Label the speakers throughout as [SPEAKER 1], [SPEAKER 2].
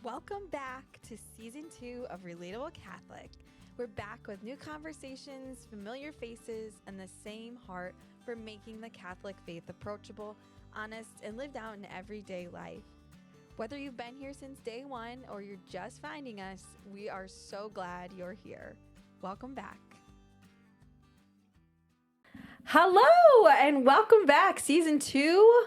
[SPEAKER 1] Welcome back to Season 2 of Relatable Catholic. We're back with new conversations, familiar faces, and the same heart for making the Catholic faith approachable, honest, and lived out in everyday life. Whether you've been here since day one or you're just finding us, we are so glad you're here. Welcome back. Hello, and welcome back. Season 2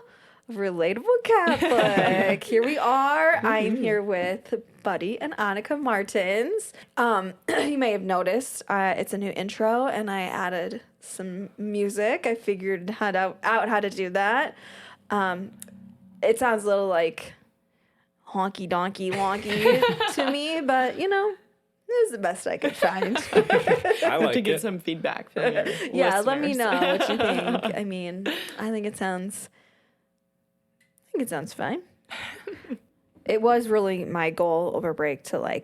[SPEAKER 1] of Relatable Catholic. Here we are. I'm here with Buddy and Anika Martens. You may have noticed it's a new intro, and I added some music. I figured out how to do that. It sounds a little like honky donkey wonky to me, but it was the best I could find.
[SPEAKER 2] I like
[SPEAKER 3] to get some feedback from you.
[SPEAKER 1] Yeah,
[SPEAKER 3] listeners.
[SPEAKER 1] let me know what you think. I mean, I think it sounds fine. It was really my goal over break to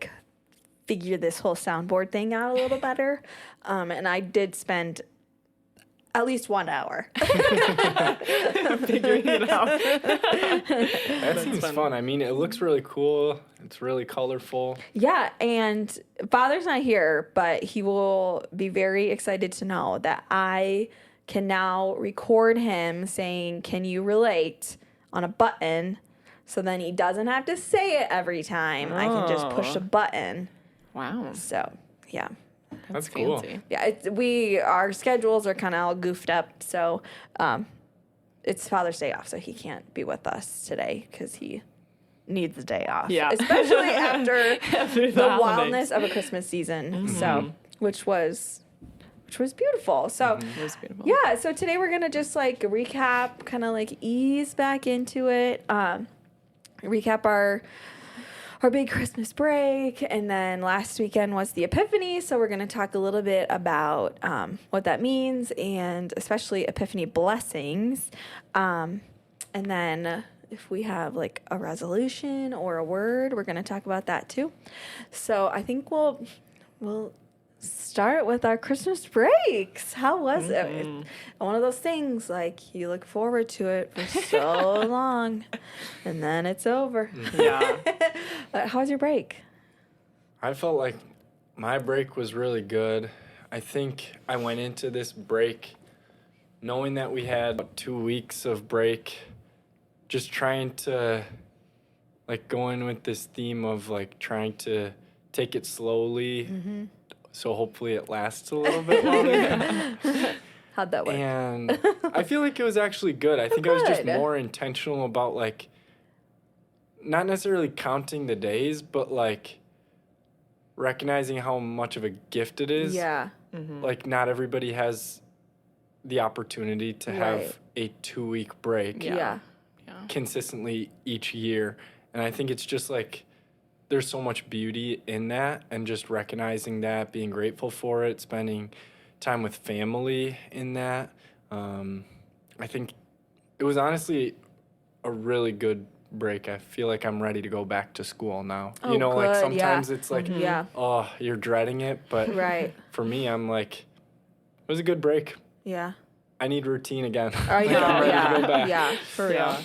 [SPEAKER 1] figure this whole soundboard thing out a little better. And I did spend at least 1 hour
[SPEAKER 3] figuring it out.
[SPEAKER 2] That seems fun. I mean, it looks really cool. It's really colorful.
[SPEAKER 1] Yeah, and Father's not here, but he will be very excited to know that I can now record him saying, "Can you relate?" on a button, so then he doesn't have to say it every time. I can just push a button.
[SPEAKER 3] Wow.
[SPEAKER 1] So, yeah.
[SPEAKER 2] That's cool.
[SPEAKER 3] Fancy.
[SPEAKER 1] Yeah, our schedules are kind of all goofed up, so it's Father's Day off, so he can't be with us today because he needs the day off.
[SPEAKER 3] Yeah.
[SPEAKER 1] Especially after the
[SPEAKER 3] holidays.
[SPEAKER 1] wildness of a Christmas season. Mm-hmm. So, which was beautiful. So,
[SPEAKER 3] It was beautiful.
[SPEAKER 1] yeah, so today we're going to just recap, kind of ease back into it, recap our big Christmas break, and then last weekend was the Epiphany, so we're going to talk a little bit about what that means, and especially Epiphany blessings, and then if we have a resolution or a word, we're going to talk about that too. So I think we'll start with our Christmas breaks. How was it? It's one of those things you look forward to it for so long, and then it's over.
[SPEAKER 3] Yeah.
[SPEAKER 1] But how was your break?
[SPEAKER 2] I felt like my break was really good. I think I went into this break knowing that we had about 2 weeks of break, just trying to go in with this theme of trying to take it slowly. Mm-hmm. So hopefully it lasts a little bit longer.
[SPEAKER 1] How'd that work?
[SPEAKER 2] And I feel like it was actually good. I think I was just more intentional about not necessarily counting the days, but recognizing how much of a gift it is.
[SPEAKER 1] Yeah.
[SPEAKER 3] Mm-hmm.
[SPEAKER 2] Not everybody has the opportunity to have a 2-week break
[SPEAKER 1] Yeah.
[SPEAKER 2] consistently each year. And I think it's just there's so much beauty in that, and just recognizing that, being grateful for it, spending time with family in that. I think it was honestly a really good break. I feel like I'm ready to go back to school now.
[SPEAKER 1] Oh,
[SPEAKER 2] Good.
[SPEAKER 1] good,
[SPEAKER 2] Sometimes it's
[SPEAKER 1] yeah.
[SPEAKER 2] oh, you're dreading it, but
[SPEAKER 1] Right.
[SPEAKER 2] for me, I'm it was a good break.
[SPEAKER 1] Yeah.
[SPEAKER 2] I need routine again.
[SPEAKER 1] Are you?
[SPEAKER 2] I'm ready to go back.
[SPEAKER 1] Yeah, for real.
[SPEAKER 3] Yeah.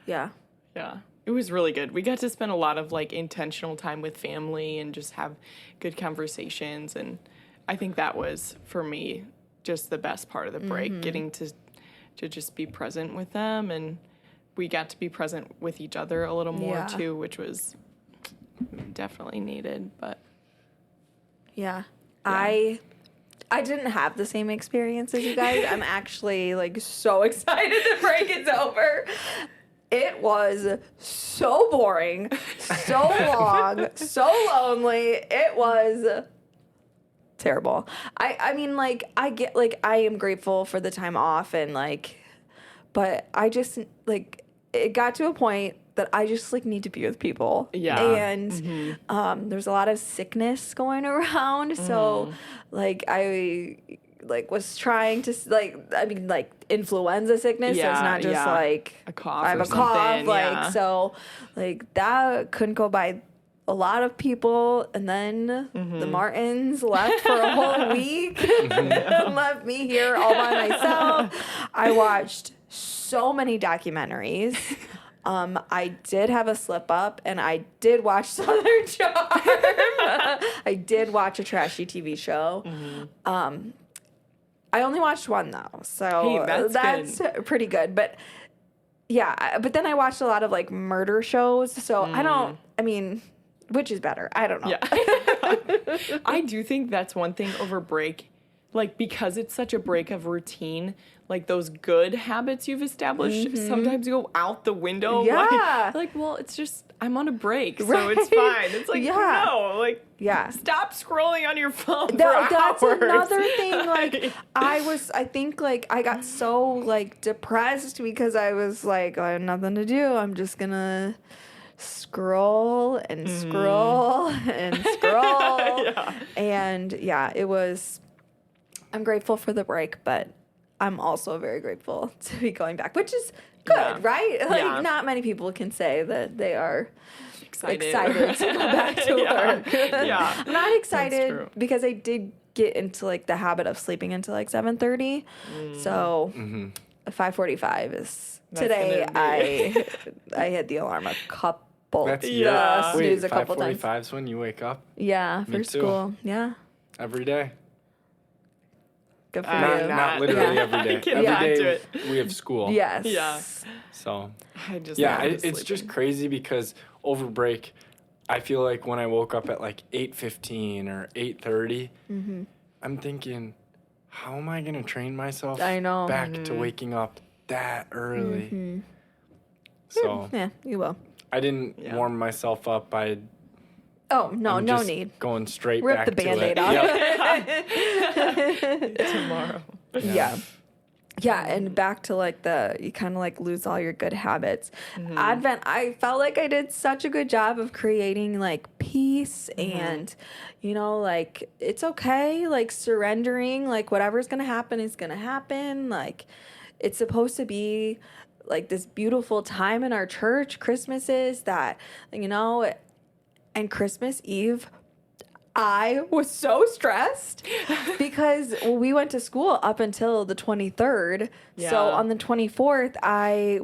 [SPEAKER 1] Yeah.
[SPEAKER 3] Yeah. It was really good. We got to spend a lot of intentional time with family and just have good conversations. And I think that was, for me, just the best part of the break, getting to just be present with them. And we got to be present with each other a little more too, which was definitely needed. But
[SPEAKER 1] Yeah. I didn't have the same experience as you guys. I'm actually so excited the break is over. It was so boring, so long, so lonely. It was terrible. I mean, I get, I am grateful for the time off and, but I just, it got to a point that I just, need to be with people.
[SPEAKER 3] Yeah.
[SPEAKER 1] And there's a lot of sickness going around, so, I was trying to influenza sickness. So it's not just
[SPEAKER 3] a cough.
[SPEAKER 1] I have
[SPEAKER 3] or
[SPEAKER 1] a cough.
[SPEAKER 3] something,
[SPEAKER 1] So that couldn't go by a lot of people. And then the Martens left for a whole week and left me here all by myself. I watched so many documentaries I did have a slip up, and I did watch Southern Charm. I did watch a trashy TV show. I only watched one though, so
[SPEAKER 3] Hey, that's
[SPEAKER 1] that's pretty good. But yeah, but then I watched a lot of like murder shows, so I mean, which is better? I don't know.
[SPEAKER 3] Yeah. I do think that's one thing over break, like because it's such a break of routine, like those good habits you've established sometimes go out the window.
[SPEAKER 1] Yeah.
[SPEAKER 3] Like, well, it's just, I'm on a break, so
[SPEAKER 1] Right.
[SPEAKER 3] it's fine. It's like,
[SPEAKER 1] Yeah.
[SPEAKER 3] no, like,
[SPEAKER 1] Yeah.
[SPEAKER 3] stop scrolling on your phone for
[SPEAKER 1] That's
[SPEAKER 3] hours.
[SPEAKER 1] another thing. Like, I think, like, I got so, like, depressed because I was like, I have nothing to do. I'm just gonna scroll and scroll and scroll.
[SPEAKER 3] Yeah.
[SPEAKER 1] And, yeah, it was, I'm grateful for the break, but I'm also very grateful to be going back, which is good,
[SPEAKER 3] Yeah.
[SPEAKER 1] right? Like,
[SPEAKER 3] Yeah.
[SPEAKER 1] not many people can say that they are
[SPEAKER 3] Excited.
[SPEAKER 1] excited to go back to
[SPEAKER 3] Yeah.
[SPEAKER 1] work.
[SPEAKER 3] Yeah.
[SPEAKER 1] I'm not excited
[SPEAKER 3] true.
[SPEAKER 1] because I did get into like the habit of sleeping until like 7:30. So 5:45 is
[SPEAKER 3] That's
[SPEAKER 1] today.
[SPEAKER 3] gonna
[SPEAKER 1] I hit the alarm a couple.
[SPEAKER 3] Yeah.
[SPEAKER 1] Snooze a couple times.
[SPEAKER 2] 5:45 is when you wake up
[SPEAKER 1] Yeah, for
[SPEAKER 2] Me too.
[SPEAKER 1] school. Yeah,
[SPEAKER 2] every day.
[SPEAKER 1] good for
[SPEAKER 3] I'm
[SPEAKER 1] you.
[SPEAKER 2] Not literally
[SPEAKER 1] Yeah.
[SPEAKER 2] every day.
[SPEAKER 3] I cannot
[SPEAKER 2] Every
[SPEAKER 3] do
[SPEAKER 2] day
[SPEAKER 3] it.
[SPEAKER 2] we have school.
[SPEAKER 1] Yes.
[SPEAKER 3] Yeah.
[SPEAKER 2] So
[SPEAKER 3] I just
[SPEAKER 2] yeah,
[SPEAKER 3] love
[SPEAKER 2] it's
[SPEAKER 3] sleeping.
[SPEAKER 2] just crazy because over break, I feel like when I woke up at like 8:15 or 8:30, I'm thinking, how am I gonna train myself
[SPEAKER 1] I know.
[SPEAKER 2] back to waking up that early? So
[SPEAKER 1] Yeah, you will.
[SPEAKER 2] I didn't
[SPEAKER 3] Yeah.
[SPEAKER 2] warm myself up by
[SPEAKER 1] Oh no,
[SPEAKER 2] I'm
[SPEAKER 1] no
[SPEAKER 2] just
[SPEAKER 1] need.
[SPEAKER 2] going straight
[SPEAKER 1] Rip
[SPEAKER 2] back
[SPEAKER 1] the
[SPEAKER 2] to
[SPEAKER 1] Band-Aid
[SPEAKER 2] it.
[SPEAKER 1] off.
[SPEAKER 2] Yep.
[SPEAKER 3] tomorrow.
[SPEAKER 1] Yeah. Yeah, and back to like you kind of like lose all your good habits. Advent, I felt like I did such a good job of creating like peace and, you know, like it's okay, like surrendering, like whatever's going to happen is going to happen. Like it's supposed to be like this beautiful time in our church. Christmas is that, you know, and Christmas Eve, I was so stressed because we went to school up until the 23rd.
[SPEAKER 3] Yeah.
[SPEAKER 1] So on the 24th, I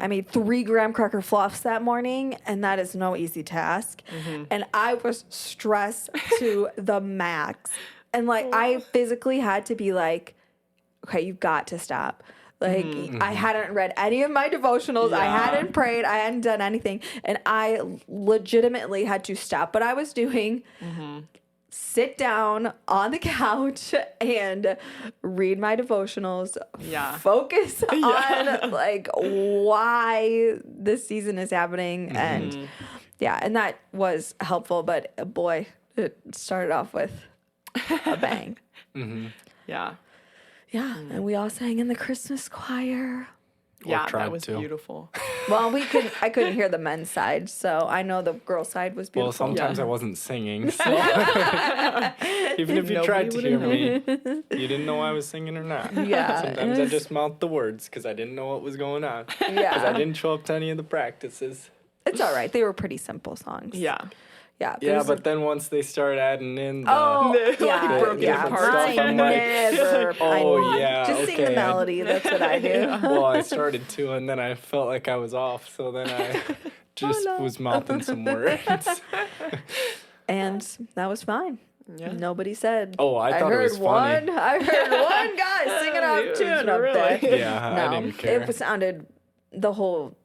[SPEAKER 1] made 3 graham cracker fluffs that morning, and that is no easy task. And I was stressed to the max. And like, I physically had to be like, okay, you've got to stop. Like, I hadn't read any of my devotionals. I
[SPEAKER 3] Yeah.
[SPEAKER 1] hadn't prayed. I hadn't done anything. And I legitimately had to stop what I was doing, sit down on the couch and read my devotionals,
[SPEAKER 3] Yeah.
[SPEAKER 1] focus on like why this season is happening. And yeah, and that was helpful. But boy, it started off with a bang.
[SPEAKER 3] Yeah.
[SPEAKER 1] Yeah, and we all sang in the Christmas choir.
[SPEAKER 3] Yeah,
[SPEAKER 2] tried
[SPEAKER 3] that was
[SPEAKER 2] to.
[SPEAKER 3] beautiful.
[SPEAKER 1] Well, I couldn't hear the men's side, so I know the girl side was
[SPEAKER 2] Well,
[SPEAKER 1] beautiful.
[SPEAKER 2] sometimes
[SPEAKER 3] Yeah.
[SPEAKER 2] I wasn't singing. So even if you
[SPEAKER 3] Nobody
[SPEAKER 2] tried to
[SPEAKER 3] would've
[SPEAKER 2] hear me, you didn't know I was singing or not.
[SPEAKER 1] Yeah,
[SPEAKER 2] Sometimes
[SPEAKER 1] it
[SPEAKER 2] I
[SPEAKER 1] was-
[SPEAKER 2] just mouthed the words because I didn't know what was going on. Because I
[SPEAKER 1] Yeah,
[SPEAKER 2] didn't show up to any of the practices.
[SPEAKER 1] it's all right. They were pretty simple songs.
[SPEAKER 3] Yeah.
[SPEAKER 1] yeah,
[SPEAKER 2] Yeah,
[SPEAKER 1] there's-
[SPEAKER 2] but then once they start adding in the...
[SPEAKER 1] oh
[SPEAKER 3] Like
[SPEAKER 1] yeah,
[SPEAKER 3] broken
[SPEAKER 1] yeah.
[SPEAKER 3] parts.
[SPEAKER 1] I
[SPEAKER 2] I'm like,
[SPEAKER 1] never.
[SPEAKER 2] oh, yeah,
[SPEAKER 1] just sing the
[SPEAKER 2] okay.
[SPEAKER 1] melody. That's what I do.
[SPEAKER 2] Well, I started to, and then I felt like I was off, so then I just
[SPEAKER 1] no.
[SPEAKER 2] was mouthing some words.
[SPEAKER 1] And that was fine.
[SPEAKER 3] Yeah.
[SPEAKER 1] Nobody said.
[SPEAKER 2] Oh, I thought it
[SPEAKER 1] heard
[SPEAKER 2] was funny.
[SPEAKER 1] I heard one guy singing
[SPEAKER 3] It
[SPEAKER 1] out
[SPEAKER 3] was
[SPEAKER 1] tune up
[SPEAKER 3] really-
[SPEAKER 1] there.
[SPEAKER 2] Yeah,
[SPEAKER 1] No,
[SPEAKER 2] I didn't care.
[SPEAKER 1] it sounded the whole,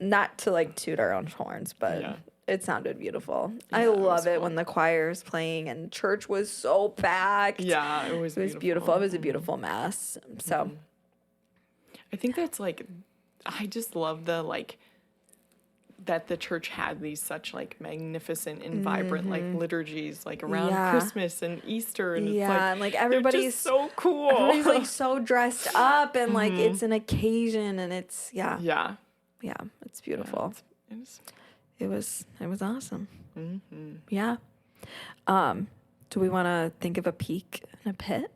[SPEAKER 1] not to like toot our own horns, but
[SPEAKER 3] Yeah.
[SPEAKER 1] it sounded beautiful. I
[SPEAKER 3] Yeah, it
[SPEAKER 1] love
[SPEAKER 3] was
[SPEAKER 1] it
[SPEAKER 3] cool.
[SPEAKER 1] when the choir is playing and church was so packed.
[SPEAKER 3] Yeah, it was
[SPEAKER 1] It was beautiful. It was a beautiful mass. So
[SPEAKER 3] I think that's like, I just love the like, that the church had these such like magnificent and vibrant like liturgies like around
[SPEAKER 1] Yeah.
[SPEAKER 3] Christmas and Easter and
[SPEAKER 1] yeah,
[SPEAKER 3] it's like
[SPEAKER 1] and like
[SPEAKER 3] they're
[SPEAKER 1] everybody's
[SPEAKER 3] just so cool.
[SPEAKER 1] everybody's like so dressed up and like it's an occasion and it's yeah, it's beautiful.
[SPEAKER 3] It's-
[SPEAKER 1] It was awesome. Yeah. Do we want to think of a peek and a pit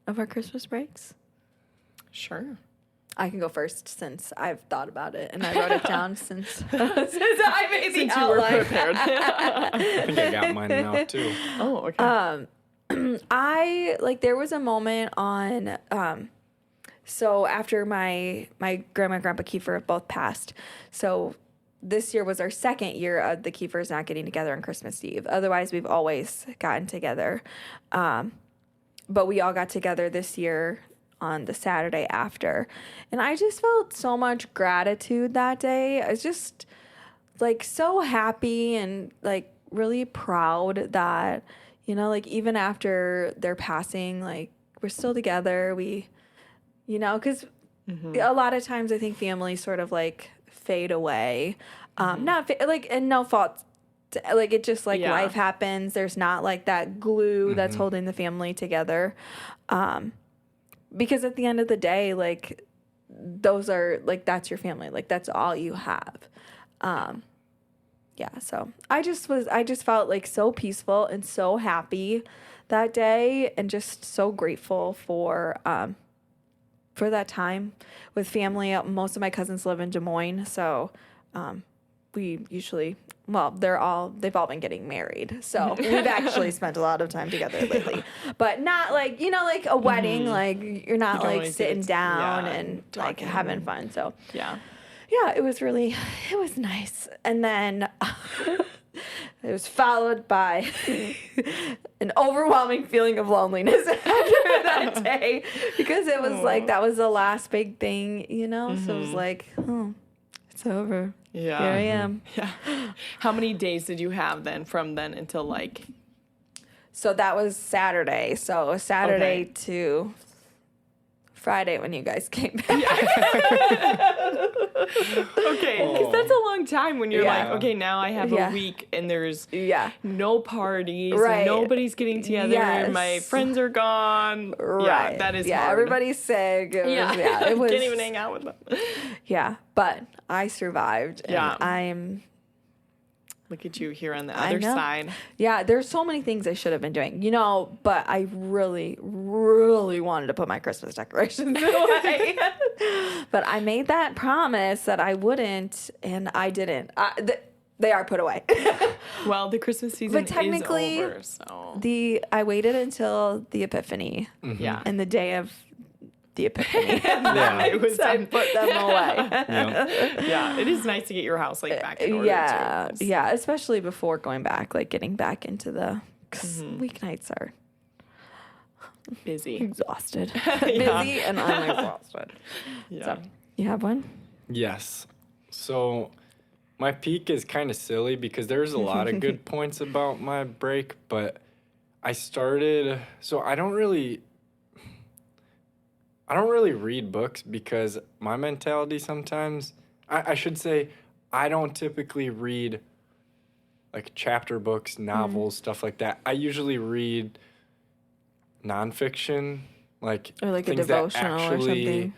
[SPEAKER 1] of our Christmas breaks?
[SPEAKER 3] sure.
[SPEAKER 1] I can go first since I've thought about it and I wrote it down since I made the
[SPEAKER 3] Since you were
[SPEAKER 1] outline.
[SPEAKER 3] prepared.
[SPEAKER 2] I think I got mine now, too.
[SPEAKER 3] Oh, okay.
[SPEAKER 1] There was a moment on So after my grandma and grandpa Kiefer both passed, so this year was our second year of the Kiefers not getting together on Christmas Eve. Otherwise, we've always gotten together. But we all got together this year on the Saturday after. And I just felt so much gratitude that day. I was just like so happy and like really proud that, you know, like even after their passing, like we're still together. We, you know, because a lot of times I think families sort of like fade away. Like, and no fault. Like, it just, like, life happens. There's not, like, that glue that's holding the family together. Because at the end of the day, like, those are, like, that's your family. Like, that's all you have. So I just felt, like, so peaceful and so happy that day and just so grateful for that time with family. Most of my cousins live in Des Moines, so we usually, they've all been getting married, so we've actually spent a lot of time together lately, but not like, you know, like a wedding, like you're not like sitting down and like having fun. So yeah, it was nice. And then it was followed by an overwhelming feeling of loneliness after that day, because it was like, that was the last big thing, you know? So it was like, it's over. Yeah. Here I am.
[SPEAKER 3] Yeah. How many days did you have then from then until like?
[SPEAKER 1] So that was Saturday. So Saturday to Friday when you guys came back.
[SPEAKER 3] Okay, because that's a long time when you're like, okay, now I have a week and there's no parties, and nobody's getting together, my friends are gone. Right. Yeah, that is hard.
[SPEAKER 1] Everybody's sick. It was,
[SPEAKER 3] can't even hang out with them.
[SPEAKER 1] Yeah, but I survived. And I'm...
[SPEAKER 3] Look at you here on the other side.
[SPEAKER 1] Yeah, there's so many things I should have been doing, you know, but I really, really wanted to put my Christmas decorations away. But I made that promise that I wouldn't, and I didn't. They are put away.
[SPEAKER 3] Well, the Christmas season
[SPEAKER 1] is over, so. I waited until the Epiphany. And the day of the Epiphany. I put them away.
[SPEAKER 3] Yeah, it is nice to get your house like back in order.
[SPEAKER 1] Yeah, especially before going back, like getting back into the weeknights are
[SPEAKER 3] busy,
[SPEAKER 1] exhausted, busy, and I'm exhausted. So, you have one?
[SPEAKER 2] Yes. So my peak is kind of silly because there's a lot of good points about my break, but I started. So I don't really read books because my mentality sometimes, I should say, I don't typically read like chapter books, novels, stuff like that. I usually read nonfiction, like
[SPEAKER 1] or like a devotional or something.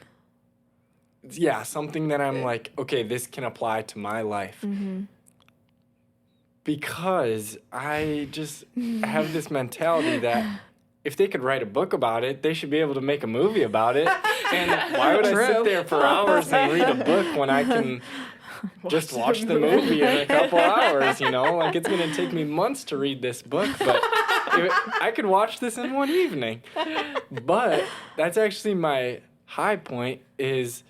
[SPEAKER 2] Yeah, something that I'm like, okay, this can apply to my life. Because I just have this mentality that if they could write a book about it, they should be able to make a movie about it. And why would I sit there for hours and read a book when I can just watch the movie in a couple hours, you know? Like, it's going to take me months to read this book, but I could watch this in one evening. But that's actually my high point is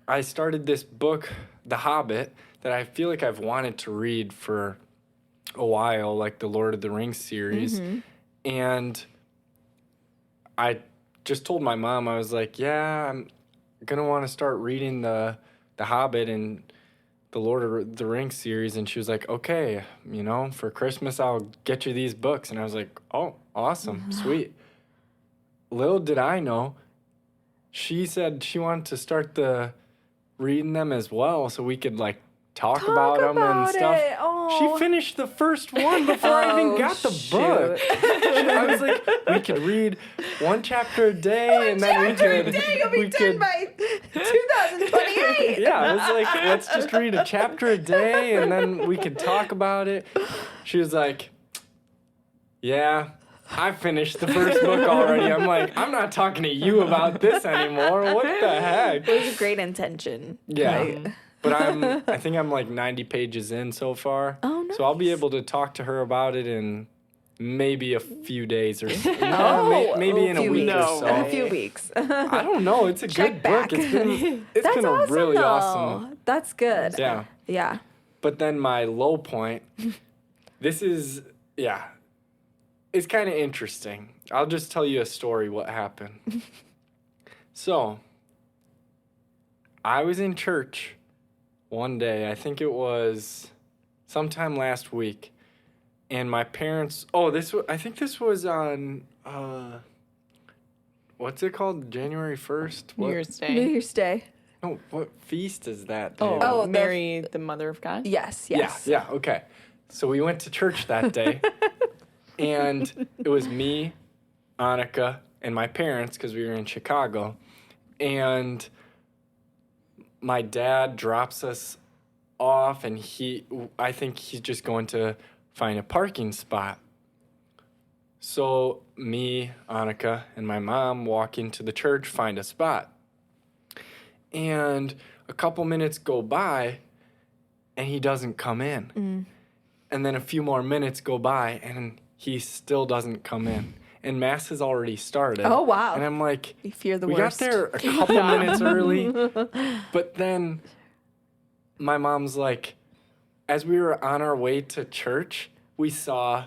[SPEAKER 2] I started this book, The Hobbit, that I feel like I've wanted to read for a while, like the Lord of the Rings series. And I just told my mom, I was like, yeah, I'm going to want to start reading the Hobbit and the Lord of the Rings series. And she was like, okay, you know, for Christmas, I'll get you these books. And I was like, oh, awesome, sweet. Little did I know, she said she wanted to start reading them as well so we could, like, talk about them and stuff. She finished the first one before I even got the book. I was like, we could read one chapter a day, and then we could by 2028. Yeah, I was like, let's just read a chapter a day, and then we could talk about it. She was like, yeah, I finished the first book already. I'm like, I'm not talking to you about this anymore. What the heck?
[SPEAKER 1] It was a great intention.
[SPEAKER 2] Yeah. Right? But I think I'm like 90 pages in so far.
[SPEAKER 1] Oh, nice.
[SPEAKER 2] So I'll be able to talk to her about it and maybe a few days or so.
[SPEAKER 1] maybe
[SPEAKER 2] in a week or so.
[SPEAKER 1] A few weeks.
[SPEAKER 2] I don't know. It's a good
[SPEAKER 1] back.
[SPEAKER 2] book. It's been
[SPEAKER 1] That's
[SPEAKER 2] a
[SPEAKER 1] awesome,
[SPEAKER 2] really
[SPEAKER 1] though.
[SPEAKER 2] awesome.
[SPEAKER 1] That's good.
[SPEAKER 2] Yeah.
[SPEAKER 1] Yeah.
[SPEAKER 2] But then my low point, this is, it's kind of interesting. I'll just tell you a story what happened. So, I was in church one day. I think it was sometime last week. And my parents, I think this was on, what's it called? January 1st?
[SPEAKER 3] New Year's Day.
[SPEAKER 1] New Year's Day.
[SPEAKER 2] No, what feast is that day?
[SPEAKER 3] Oh, Mary, the Mother of God?
[SPEAKER 1] Yes.
[SPEAKER 2] Yeah, okay. So we went to church that day, and it was me, Anika, and my parents, because we were in Chicago. And my dad drops us off, and I think he's just going to find a parking spot. So me, Anika, and my mom walk into the church, find a spot. And a couple minutes go by, and he doesn't come in. And then a few more minutes go by, and he still doesn't come in. And Mass has already started.
[SPEAKER 1] Oh, wow.
[SPEAKER 2] And I'm like,
[SPEAKER 1] You fear the
[SPEAKER 2] we
[SPEAKER 1] worst.
[SPEAKER 2] got there a couple minutes early. But then my mom's like, as we were on our way to church, we saw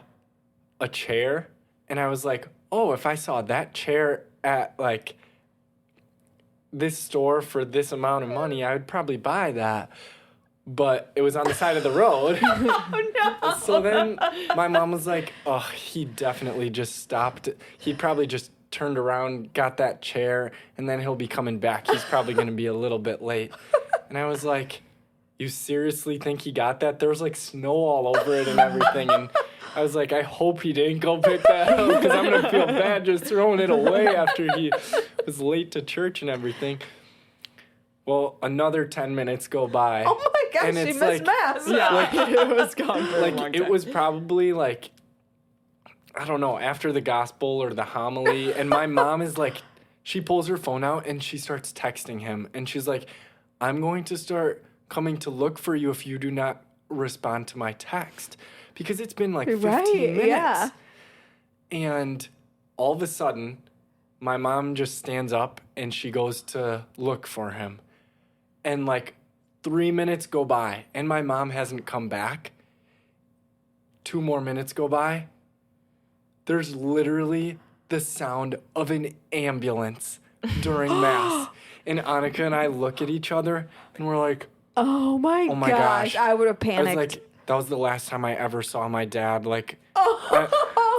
[SPEAKER 2] a chair. And I was like, oh, if I saw that chair at, like, this store for this amount of money, I would probably buy that. But it was on the side of the road.
[SPEAKER 1] Oh, no.
[SPEAKER 2] So then my mom was like, oh, he definitely just stopped. He probably just turned around, got that chair, and then he'll be coming back. He's probably going to be a little bit late. And I was like, you seriously think he got that? There was like snow all over it and everything. And I was like, I hope he didn't go pick that up because I'm going to feel bad just throwing it away after he was late to church and everything. Well, another 10 minutes go by.
[SPEAKER 1] Oh my gosh,
[SPEAKER 2] and
[SPEAKER 1] she
[SPEAKER 2] it's
[SPEAKER 1] missed Mass.
[SPEAKER 3] Yeah, it was gone for a long
[SPEAKER 2] Like,
[SPEAKER 3] time.
[SPEAKER 2] it was probably like, I don't know, after the gospel or the homily. And my mom is like, she pulls her phone out and she starts texting him. And she's like, I'm going to start coming to look for you if you do not respond to my text. Because it's been like 15 minutes.
[SPEAKER 1] Yeah.
[SPEAKER 2] And all of a sudden, my mom just stands up and she goes to look for him. And like 3 minutes go by and my mom hasn't come back. 2 more minutes go by. There's literally the sound of an ambulance during Mass. And Anika and I look at each other and we're like,
[SPEAKER 1] Oh my
[SPEAKER 2] gosh.
[SPEAKER 1] I would have
[SPEAKER 2] I
[SPEAKER 1] panicked.
[SPEAKER 2] was like, that was the last time I ever saw my dad. Like,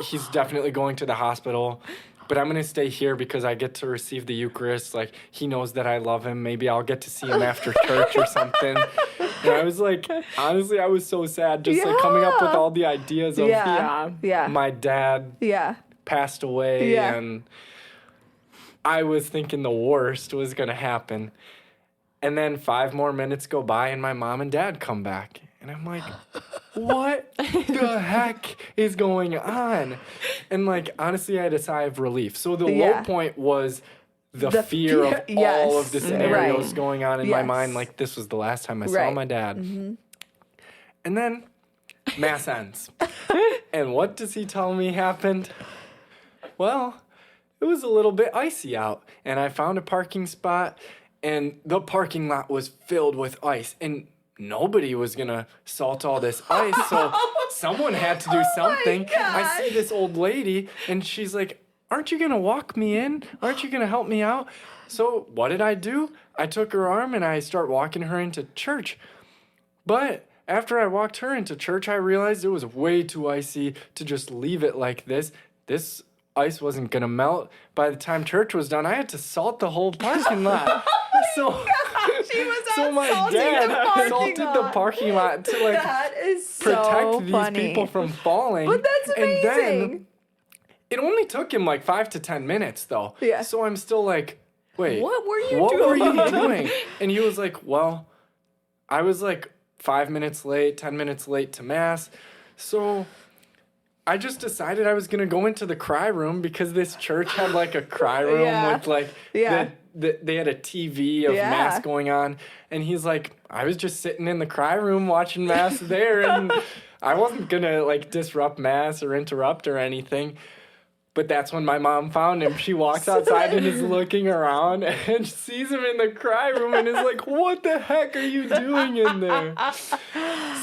[SPEAKER 2] he's definitely going to the hospital. But I'm going to stay here because I get to receive the Eucharist. Like, he knows that I love him. Maybe I'll get to see him after church or something. And I was like, honestly, I was so sad just like coming up with all the ideas of my dad passed away.
[SPEAKER 1] Yeah.
[SPEAKER 2] And I was thinking the worst was going to happen. And then 5 more minutes go by and my mom and dad come back. And I'm like, what the heck is going on? And like, honestly, I had a sigh of relief. So the low point was the fear of all of the scenarios going on in my mind. Like, this was the last time I saw my dad. Mm-hmm. And then Mass ends. And what does he tell me happened? Well, it was a little bit icy out. And I found a parking spot. And the parking lot was filled with ice. And nobody was going to salt all this ice, so someone had to do something. I see this old lady, and she's like, aren't you going to walk me in? Aren't you going to help me out? So what did I do? I took her arm, and I start walking her into church. But after I walked her into church, I realized it was way too icy to just leave it like this. This ice wasn't going to melt. By the time church was done, I had to salt the whole parking lot. So my dad salted the parking lot to like protect these people from falling.
[SPEAKER 1] But that's amazing.
[SPEAKER 2] And then it only took him like 5 to 10 minutes though.
[SPEAKER 1] Yeah.
[SPEAKER 2] So I'm still like, wait,
[SPEAKER 1] what were you
[SPEAKER 2] doing? And he was like, well, I was like 5 minutes late, 10 minutes late to Mass. So I just decided I was going to go into the cry room because this church had like a cry room with like they had a TV of Mass going on. And he's like, I was just sitting in the cry room watching Mass there. And I wasn't gonna like disrupt mass or interrupt or anything. But that's when my mom found him. She walks outside and is looking around and sees him in the cry room and is like, what the heck are you doing in there?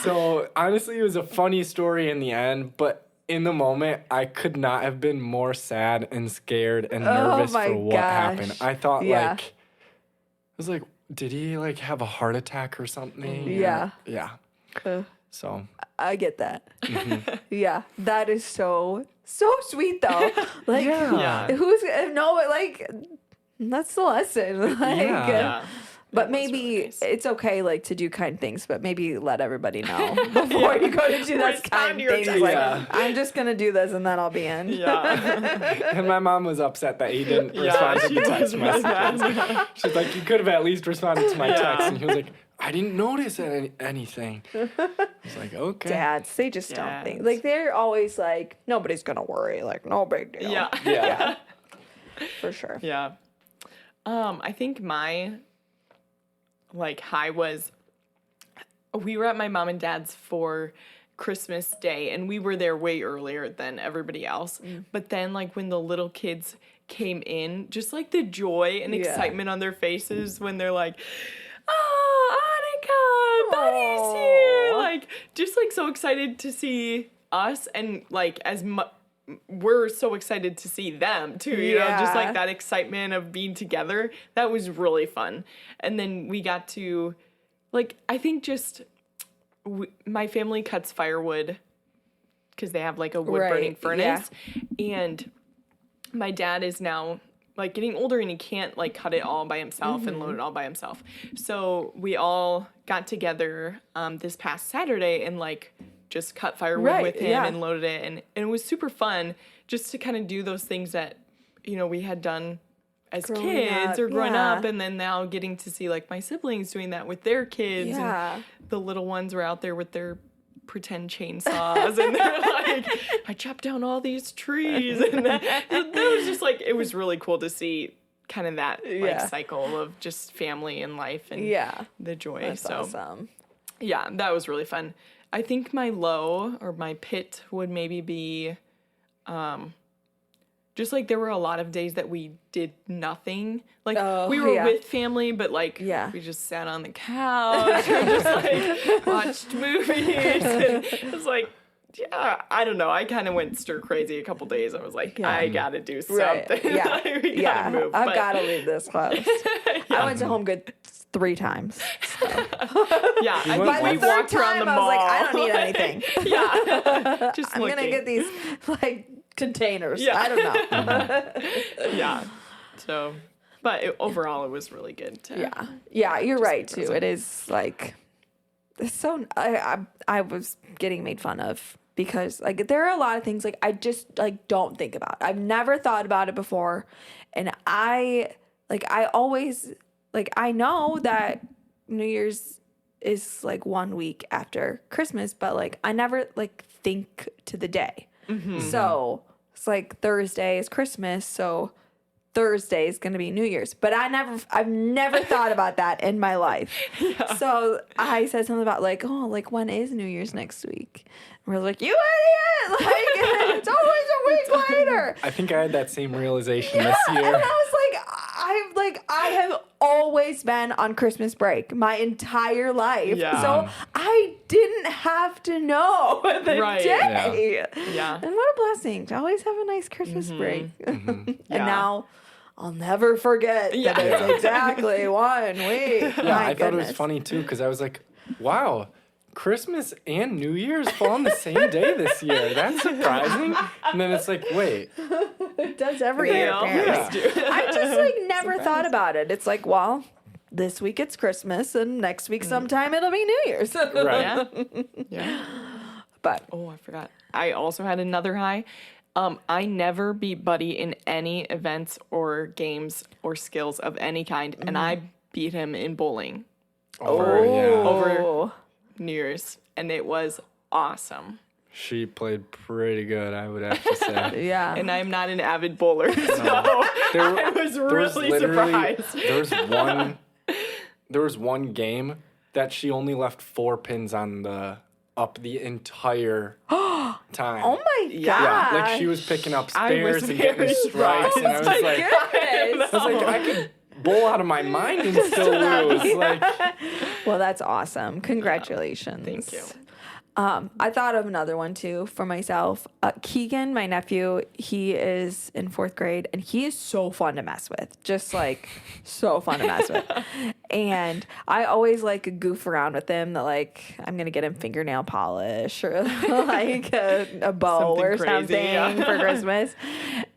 [SPEAKER 2] So honestly, it was a funny story in the end, but in the moment, I could not have been more sad and scared and nervous for what happened. I thought I was like, did he like have a heart attack or something?
[SPEAKER 1] Yeah.
[SPEAKER 2] Yeah. So
[SPEAKER 1] I get that. Yeah, that is so sweet though. Like, who's like that's the lesson. Like, but maybe really nice. It's okay like to do kind things, but maybe let everybody know before you go to do those kind things. Like, I'm just gonna do this and then I'll be in. Yeah.
[SPEAKER 2] And my mom was upset that he didn't respond to the text messages. She's like, you could have at least responded to my text, and he was like, I didn't notice anything. I was like, okay.
[SPEAKER 1] Dads, they just don't think. Like, they're always like, nobody's going to worry. Like, no big deal.
[SPEAKER 3] Yeah.
[SPEAKER 1] For sure.
[SPEAKER 3] Yeah. I think my, like, high was, we were at my mom and dad's for Christmas Day, and we were there way earlier than everybody else. But then, like, when the little kids came in, just, like, the joy and excitement on their faces when they're like, oh, Anika, Buddy's here. Like, just, like, so excited to see us. And, like, we're so excited to see them, too. You know, just, like, that excitement of being together. That was really fun. And then we got to, like, I think just my family cuts firewood because they have, like, a wood-burning furnace. And my dad is now like getting older and he can't like cut it all by himself and load it all by himself. So we all got together this past Saturday and like just cut firewood with him and loaded it. And it was super fun just to kind of do those things that, you know, we had done as kids or growing up. And then now getting to see like my siblings doing that with their kids. And the little ones were out there with their pretend chainsaws and they're like, I chopped down all these trees, and that was just like, it was really cool to see kind of that like cycle of just family and life and the joy.
[SPEAKER 1] That's awesome.
[SPEAKER 3] Yeah, that was really fun. I think my low or my pit would maybe be just like there were a lot of days that we did nothing. Like we were with family, but like we just sat on the couch or just like watched movies. And it was like, I don't know. I kind of went stir crazy a couple days. I was like, I gotta do something.
[SPEAKER 1] Yeah,
[SPEAKER 3] like, we gotta move.
[SPEAKER 1] I've gotta leave this house. I went to Home Goods 3 times. So.
[SPEAKER 3] By
[SPEAKER 1] the third time, I was like, I don't need anything.
[SPEAKER 3] Just
[SPEAKER 1] I'm gonna get these like containers. I don't know.
[SPEAKER 3] So, but overall, it was really good.
[SPEAKER 1] You're right too. It is like it's so. I was getting made fun of because like there are a lot of things like I just like don't think about. I've never thought about it before, and I always like I know that New Year's is like 1 week after Christmas, but like I never like think to the day. So it's like Thursday is Christmas, so Thursday is gonna be New Year's. But I've never thought about that in my life. So I said something about like, oh, like when is New Year's next week? And we're like, you idiot! Like it's always a week later.
[SPEAKER 2] I think I had that same realization this year.
[SPEAKER 1] And I was like, I have always been on Christmas break my entire life. So I didn't have to know the day. And what a blessing to always have a nice Christmas break. And now I'll never forget that it's exactly 1 week.
[SPEAKER 2] I thought it was funny too because I was like, wow, Christmas and New Year's fall on the same day this year. That's surprising. And then it's like, wait.
[SPEAKER 1] It does every year. I just like never thought about it. It's like, well, this week it's Christmas and next week sometime it'll be New Year's. But
[SPEAKER 3] I forgot. I also had another high. I never beat Buddy in any events or games or skills of any kind, and I beat him in bowling over New Year's, and it was awesome.
[SPEAKER 2] She played pretty good, I would have to say.
[SPEAKER 3] And I'm not an avid bowler, so I was really surprised.
[SPEAKER 2] There was one game that she only left 4 pins on the up the entire time.
[SPEAKER 1] Oh my
[SPEAKER 3] Yeah.
[SPEAKER 1] god!
[SPEAKER 2] Yeah, like she was picking up
[SPEAKER 3] I was
[SPEAKER 2] spares and getting
[SPEAKER 3] very
[SPEAKER 2] strikes, and I was like, I could bowl out of my mind and still lose. Like,
[SPEAKER 1] Well, that's awesome. Congratulations.
[SPEAKER 3] Thank you.
[SPEAKER 1] I thought of another one too for myself. Keegan, my nephew, he is in 4th grade and he is so fun to mess with. Just like so fun to mess with. And I always like goof around with him that like I'm going to get him fingernail polish or like a bow
[SPEAKER 3] Something
[SPEAKER 1] or
[SPEAKER 3] crazy,
[SPEAKER 1] something
[SPEAKER 3] yeah.
[SPEAKER 1] for Christmas.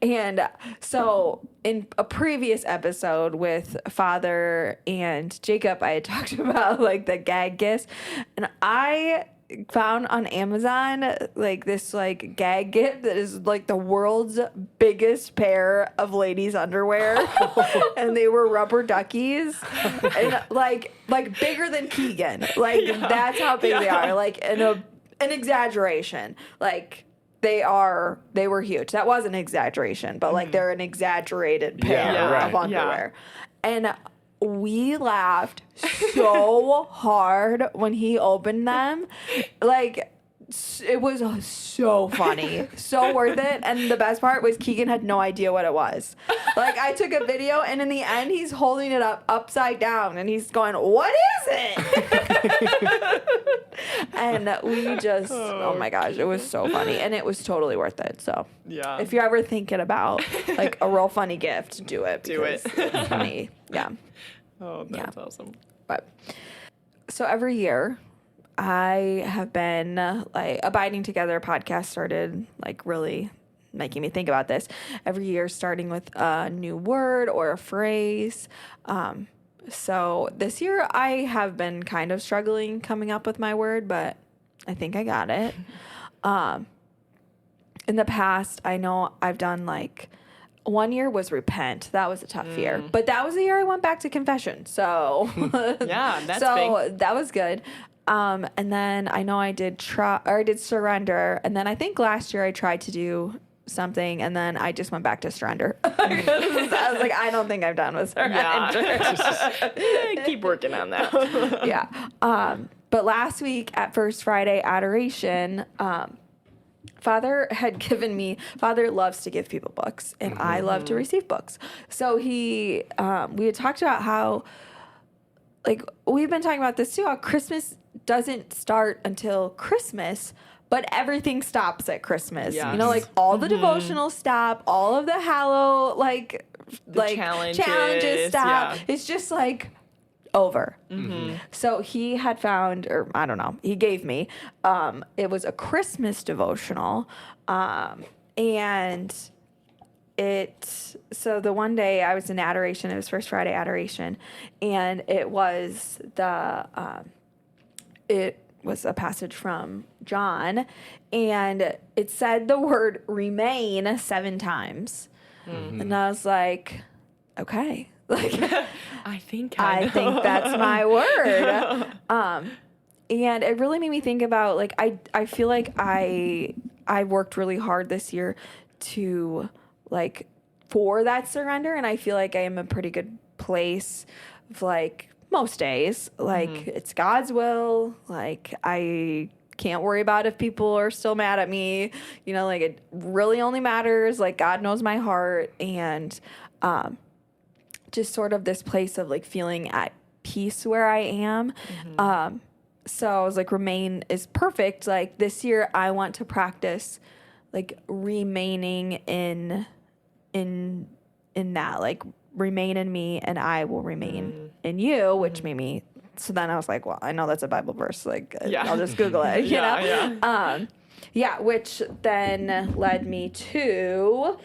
[SPEAKER 1] And so in a previous episode with Father and Jacob, I had talked about like the gag gifts, and I found on Amazon like this like gag gift that is like the world's biggest pair of ladies' underwear, and they were rubber duckies, and like bigger than Keegan. Like that's how big they are. Like an exaggeration. Like they were huge. That was an exaggeration, but like they're an exaggerated pair
[SPEAKER 2] right.
[SPEAKER 1] of underwear, and we laughed so hard when he opened them. Like, it was so funny. So worth it. And the best part was Keegan had no idea what it was. Like, I took a video, and in the end, he's holding it up upside down, and he's going, "What is it?" And we just, oh my gosh, it was so funny. And it was totally worth it. So,
[SPEAKER 3] Yeah.
[SPEAKER 1] if you're ever thinking about, like, a real funny gift, do it.
[SPEAKER 3] Do it.
[SPEAKER 1] because It's funny. Yeah.
[SPEAKER 3] Oh, that's awesome.
[SPEAKER 1] But so every year I have been like Abiding Together podcast started like really making me think about this every year, starting with a new word or a phrase. So this year I have been kind of struggling coming up with my word, but I think I got it. In the past, I know I've done like one year was repent. That was a tough year. But that was the year I went back to confession. So
[SPEAKER 3] Yeah, that's
[SPEAKER 1] so that was good. And then I know I did surrender. And then I think last year I tried to do something, and then I just went back to surrender. I was like, I don't think I'm done with surrender.
[SPEAKER 3] Yeah. Keep working on that.
[SPEAKER 1] Yeah. But last week at First Friday Adoration, Father loves to give people books, and I love to receive books. So we had talked about how, like, we've been talking about this too, how Christmas doesn't start until Christmas, but everything stops at Christmas.
[SPEAKER 3] Yes.
[SPEAKER 1] You know, like all the devotionals stop, all of the Hallow, challenges stop.
[SPEAKER 3] yeah.
[SPEAKER 1] It's just like over. So he had found, or I don't know, he gave me, it was a Christmas devotional. And so the one day I was in adoration, it was First Friday Adoration, and it was it was a passage from John, and it said the word remain 7 times. And I was like, okay. Like,
[SPEAKER 3] I think
[SPEAKER 1] that's my word. And it really made me think about, like, I feel like I worked really hard this year to, like, for that surrender, and I feel like I am in a pretty good place of, like, most days. Like, it's God's will. Like, I can't worry about if people are still mad at me. You know, like, it really only matters. Like, God knows my heart. And just sort of this place of, like, feeling at peace where I am. So I was like, remain is perfect. Like, this year I want to practice, like, remaining in that, like, remain in me and I will remain in you, which made me, so then I was like, well, I know that's a Bible verse. Like, I'll just Google it, you know? Yeah, which then led me to,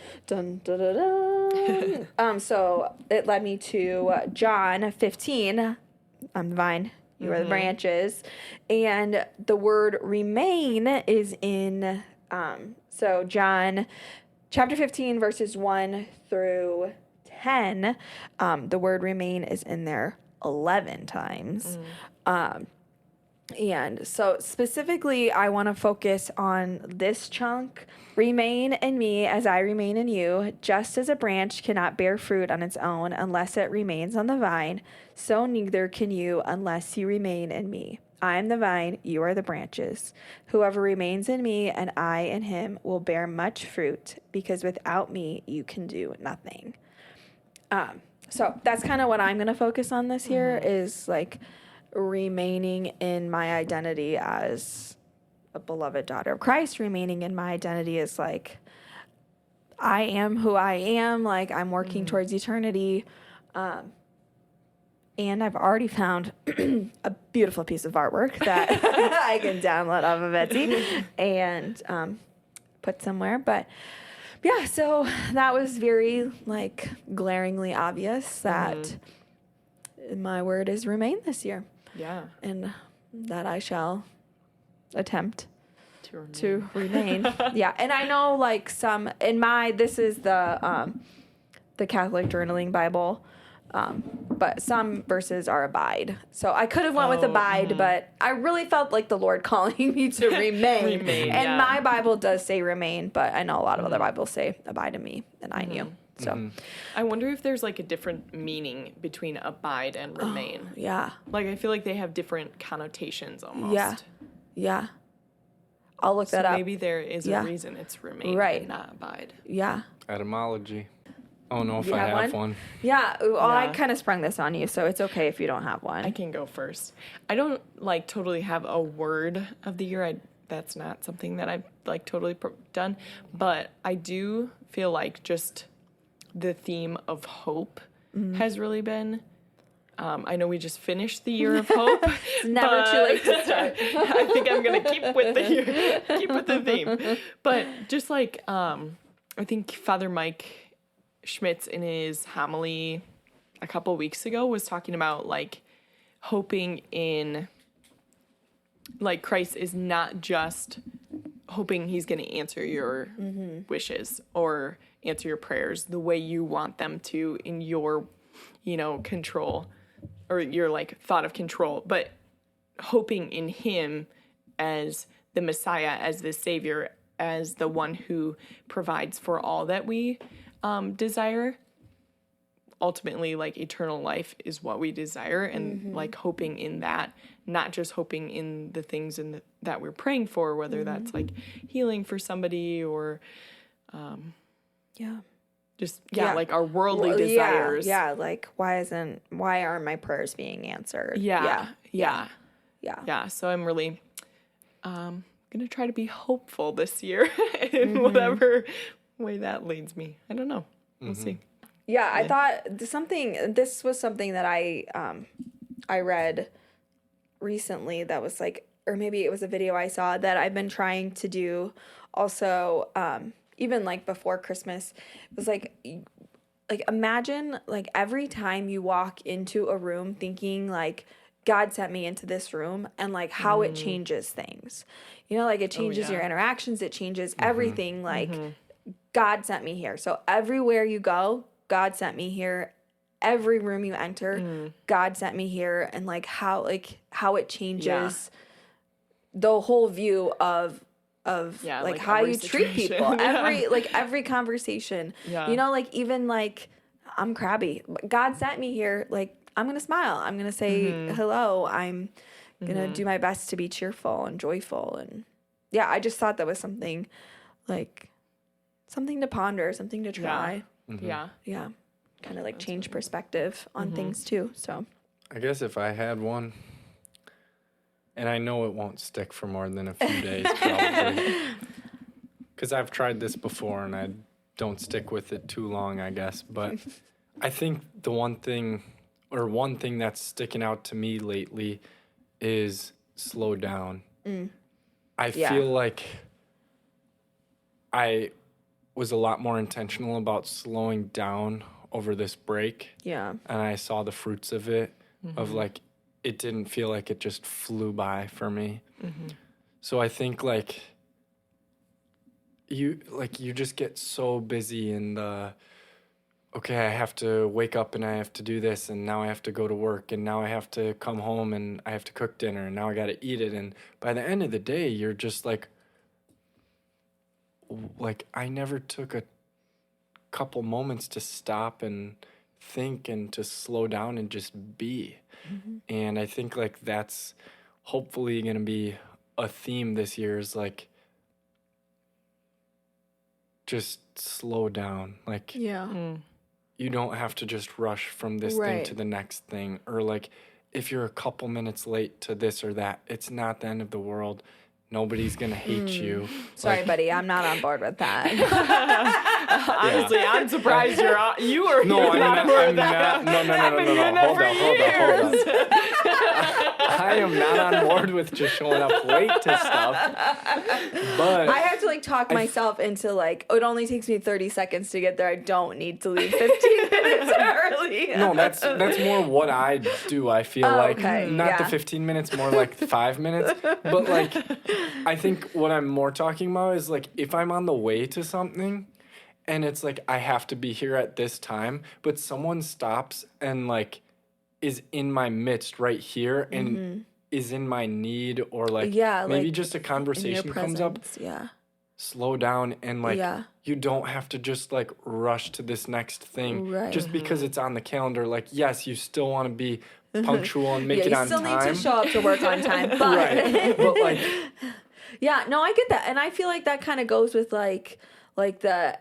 [SPEAKER 1] so it led me to John 15, I'm the vine, you are the branches, and the word remain is in, so John chapter 15, verses 1 through 10, the word remain is in there 11 times. And so specifically, I want to focus on this chunk. Remain in me as I remain in you. Just as a branch cannot bear fruit on its own unless it remains on the vine, so neither can you unless you remain in me. I am the vine, you are the branches. Whoever remains in me and I in him will bear much fruit, because without me you can do nothing. So that's kind of what I'm going to focus on this year, is like remaining in my identity as a beloved daughter of Christ, remaining in my identity as like, I am who I am, like I'm working towards eternity. And I've already found a beautiful piece of artwork that I can download off of Etsy and put somewhere. But yeah, so that was very like glaringly obvious that my word is remain this year.
[SPEAKER 3] Yeah.
[SPEAKER 1] And that I shall attempt to
[SPEAKER 3] remain.
[SPEAKER 1] remain. Yeah. And I know like this is the Catholic Journaling Bible. But some verses are abide. So I could have went with abide, but I really felt like the Lord calling me to remain. And my Bible does say remain, but I know a lot of other Bibles say abide in me and I in you. So
[SPEAKER 3] I wonder if there's like a different meaning between abide and remain.
[SPEAKER 1] yeah.
[SPEAKER 3] Like I feel like they have different connotations almost.
[SPEAKER 1] Yeah. Yeah. I'll look that up.
[SPEAKER 3] Maybe there is a reason it's remain and not abide.
[SPEAKER 1] Yeah.
[SPEAKER 2] Etymology. I don't know if
[SPEAKER 1] You
[SPEAKER 2] I
[SPEAKER 1] have
[SPEAKER 2] have one.
[SPEAKER 1] Yeah. Well, I
[SPEAKER 3] Yeah.
[SPEAKER 1] kind of sprung this on you, so it's okay if you don't have one.
[SPEAKER 3] I can go first. I don't like totally have a word of the year. That's not something that I've like totally done, but I do feel like just the theme of hope has really been. I know we just finished the year of hope.
[SPEAKER 1] It's never too late to start.
[SPEAKER 3] I think I'm gonna keep with the theme, but just like I think Father Mike Schmitz in his homily a couple weeks ago was talking about like hoping in like Christ is not just hoping he's going to answer your wishes or answer your prayers the way you want them to in your, control or your like thought of control, but hoping in him as the Messiah, as the Savior, as the one who provides for all that we desire. Ultimately, like eternal life is what we desire, and like hoping in that, not just hoping in the things that we're praying for, whether that's like healing for somebody or just like our worldly desires.
[SPEAKER 1] Yeah, like why aren't my prayers being answered?
[SPEAKER 3] Yeah. So I'm really gonna try to be hopeful this year in whatever way that leads me. I don't know. We'll see.
[SPEAKER 1] Yeah, I thought this was something that I read recently that was like, or maybe it was a video I saw that I've been trying to do also, even like before Christmas. It was like imagine like every time you walk into a room thinking like, God sent me into this room, and like how it changes things. Like it changes your interactions, it changes everything. Like God sent me here. So everywhere you go, God sent me here. Every room you enter, God sent me here. And like how it changes the whole view of like how you treat people. Every conversation. Like even like I'm crabby. God sent me here. Like I'm going to smile. I'm going to say hello. I'm going to do my best to be cheerful and joyful. And yeah, I just thought that was something to ponder, something to try.
[SPEAKER 3] Yeah.
[SPEAKER 1] Yeah. Kind of like change perspective on things too. So
[SPEAKER 2] I guess if I had one, and I know it won't stick for more than a few days probably, because I've tried this before and I don't stick with it too long, I guess. But I think the one thing that's sticking out to me lately is slow down. I feel like I was a lot more intentional about slowing down over this break. Yeah. And I saw the fruits of it, of like, it didn't feel like it just flew by for me. So I think like you just get so busy in the, okay, I have to wake up and I have to do this, and now I have to go to work, and now I have to come home and I have to cook dinner, and now I got to eat it. And by the end of the day, you're just like I never took a couple moments to stop and think and to slow down and just be. And I think like that's hopefully going to be a theme this year is like just slow down. Like you don't have to just rush from this thing to the next thing, or like if you're a couple minutes late to this or that, it's not the end of the world. Nobody's going to hate you.
[SPEAKER 1] Sorry, buddy. I'm not on board with that.
[SPEAKER 3] Honestly, I'm surprised you are
[SPEAKER 2] No,
[SPEAKER 3] not on board with that.
[SPEAKER 2] No. Hold on. I am not on board with just showing up late to stuff. But
[SPEAKER 1] I have to like talk myself into like, oh, it only takes me 30 seconds to get there. I don't need to leave 15 minutes early.
[SPEAKER 2] No, that's more what I do. I feel like not the 15 minutes, more like 5 minutes. But like, I think what I'm more talking about is like if I'm on the way to something and it's like I have to be here at this time, but someone stops and like is in my midst right here and is in my need, or like maybe like just a conversation comes up.
[SPEAKER 1] Yeah.
[SPEAKER 2] Slow down and like you don't have to just like rush to this next thing just because it's on the calendar. Like, yes, you still want to be punctual and make it on time.
[SPEAKER 1] You still need to show up to work on time. But
[SPEAKER 2] but like
[SPEAKER 1] yeah, no, I get that. And I feel like that kind of goes with like the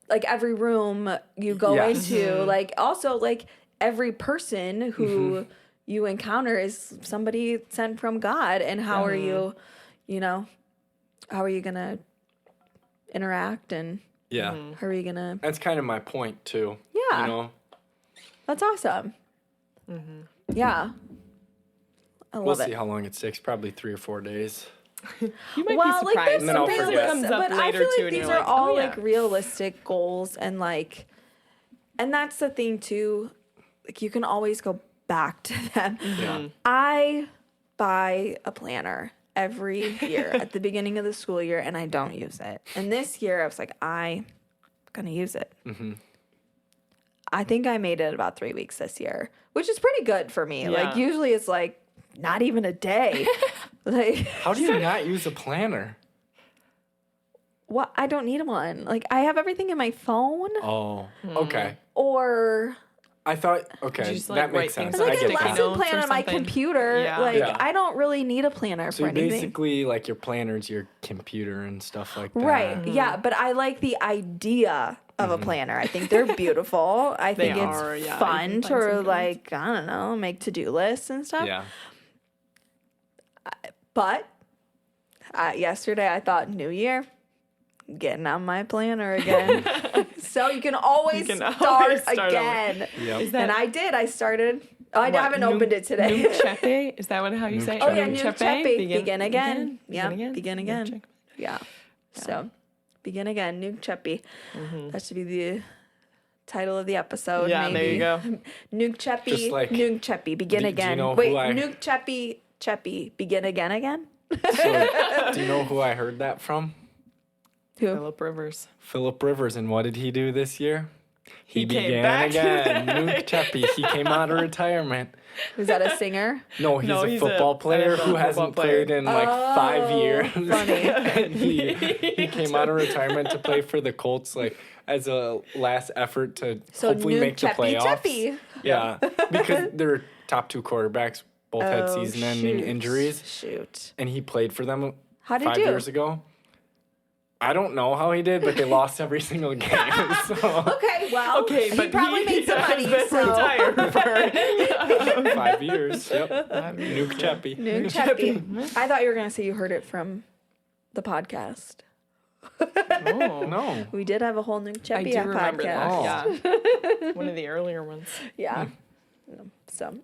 [SPEAKER 1] like every room you go into, like also like every person who you encounter is somebody sent from God, and how are you, how are you going to interact, and how are you going to...
[SPEAKER 2] That's kind of my point, too.
[SPEAKER 1] Yeah. That's awesome. Yeah. I love
[SPEAKER 2] we'll
[SPEAKER 1] it.
[SPEAKER 2] see how long it takes. Probably 3 or 4 days.
[SPEAKER 3] You might be surprised.
[SPEAKER 1] Like,
[SPEAKER 2] and then I'll forget.
[SPEAKER 3] Comes up
[SPEAKER 1] but I
[SPEAKER 3] later
[SPEAKER 1] feel
[SPEAKER 3] too,
[SPEAKER 1] like
[SPEAKER 3] and
[SPEAKER 1] these
[SPEAKER 3] you're
[SPEAKER 1] are
[SPEAKER 3] like,
[SPEAKER 1] all like realistic goals, and like, and that's the thing too. Like, you can always go back to them.
[SPEAKER 2] Yeah.
[SPEAKER 1] I buy a planner every year at the beginning of the school year, and I don't use it. And this year, I was like, I'm gonna use it. I think I made it about 3 weeks this year, which is pretty good for me. Like, usually it's like not even a day. Like,
[SPEAKER 2] how do you not use a planner?
[SPEAKER 1] Well, I don't need one. Like, I have everything in my phone.
[SPEAKER 2] Oh, okay.
[SPEAKER 1] Or
[SPEAKER 2] I thought, okay,
[SPEAKER 3] just, like,
[SPEAKER 2] that makes
[SPEAKER 3] write
[SPEAKER 2] sense.
[SPEAKER 3] things
[SPEAKER 1] like
[SPEAKER 2] I
[SPEAKER 1] a
[SPEAKER 2] get that.
[SPEAKER 1] lesson plan on my
[SPEAKER 3] something.
[SPEAKER 1] computer.
[SPEAKER 3] Yeah.
[SPEAKER 1] Like,
[SPEAKER 2] Yeah.
[SPEAKER 1] I don't really need a planner
[SPEAKER 2] So
[SPEAKER 1] for anything.
[SPEAKER 2] basically, like, your planner's your computer and stuff like that.
[SPEAKER 1] Right. Yeah, but I like the idea of a planner. I think they're beautiful. I think it's
[SPEAKER 3] are, yeah. You
[SPEAKER 1] fun
[SPEAKER 3] can find
[SPEAKER 1] to
[SPEAKER 3] some good
[SPEAKER 1] like, I don't know, make to-do lists and stuff.
[SPEAKER 2] Yeah.
[SPEAKER 1] But yesterday I thought, New Year, getting on my planner again. So you can always start again.
[SPEAKER 2] Yep.
[SPEAKER 1] And I did. I started. Oh, I haven't opened it today.
[SPEAKER 3] Nunchepe? Is that how you say it?
[SPEAKER 1] Oh, yeah, Nunchepe. Begin again. Yeah, begin again.
[SPEAKER 3] Nunchepe.
[SPEAKER 1] Yeah. So, begin again. Nunchepe. That should be the title of the episode.
[SPEAKER 3] Yeah,
[SPEAKER 1] maybe.
[SPEAKER 3] there you go.
[SPEAKER 2] Just
[SPEAKER 1] Nunchepe.
[SPEAKER 2] like-
[SPEAKER 1] Nunchepe. Begin
[SPEAKER 2] Do you
[SPEAKER 1] again.
[SPEAKER 2] know who
[SPEAKER 1] Wait,
[SPEAKER 2] I-
[SPEAKER 1] Nunchepe. Chepe. Begin again?
[SPEAKER 2] So, do you know who I heard that from?
[SPEAKER 1] Who?
[SPEAKER 3] Philip Rivers.
[SPEAKER 2] Philip Rivers. And what did he do this year? He
[SPEAKER 3] came
[SPEAKER 2] began
[SPEAKER 3] back.
[SPEAKER 2] again. Nunchepe. He came out of retirement.
[SPEAKER 1] Was that a singer?
[SPEAKER 2] No, he's
[SPEAKER 3] No,
[SPEAKER 2] a
[SPEAKER 3] he's
[SPEAKER 2] football
[SPEAKER 3] a
[SPEAKER 2] player
[SPEAKER 3] NFL
[SPEAKER 2] who hasn't
[SPEAKER 3] football player.
[SPEAKER 2] played in like 5 years.
[SPEAKER 1] Funny.
[SPEAKER 2] And he came out of retirement to play for the Colts, like as a last effort to hopefully make the playoffs.
[SPEAKER 1] Chepe.
[SPEAKER 2] Yeah, because their top 2 quarterbacks both had season-ending injuries,
[SPEAKER 1] Shoot.
[SPEAKER 2] and he played for them
[SPEAKER 1] How'd he
[SPEAKER 2] 5
[SPEAKER 1] do?
[SPEAKER 2] years ago. I don't know how he did, but they lost every single game. So
[SPEAKER 1] Okay, well,
[SPEAKER 3] Okay,
[SPEAKER 1] he
[SPEAKER 3] but
[SPEAKER 1] probably made some money.
[SPEAKER 3] has been
[SPEAKER 1] So.
[SPEAKER 3] retired for
[SPEAKER 2] 5 years. Yep. Nuke Chepe.
[SPEAKER 1] Nunchepe. I thought you were going to say you heard it from the podcast.
[SPEAKER 3] Oh,
[SPEAKER 2] No.
[SPEAKER 1] We did have a whole
[SPEAKER 3] I
[SPEAKER 1] Nunchepe
[SPEAKER 3] do remember
[SPEAKER 1] podcast.
[SPEAKER 3] that. Yeah, one of the earlier ones.
[SPEAKER 1] Yeah. So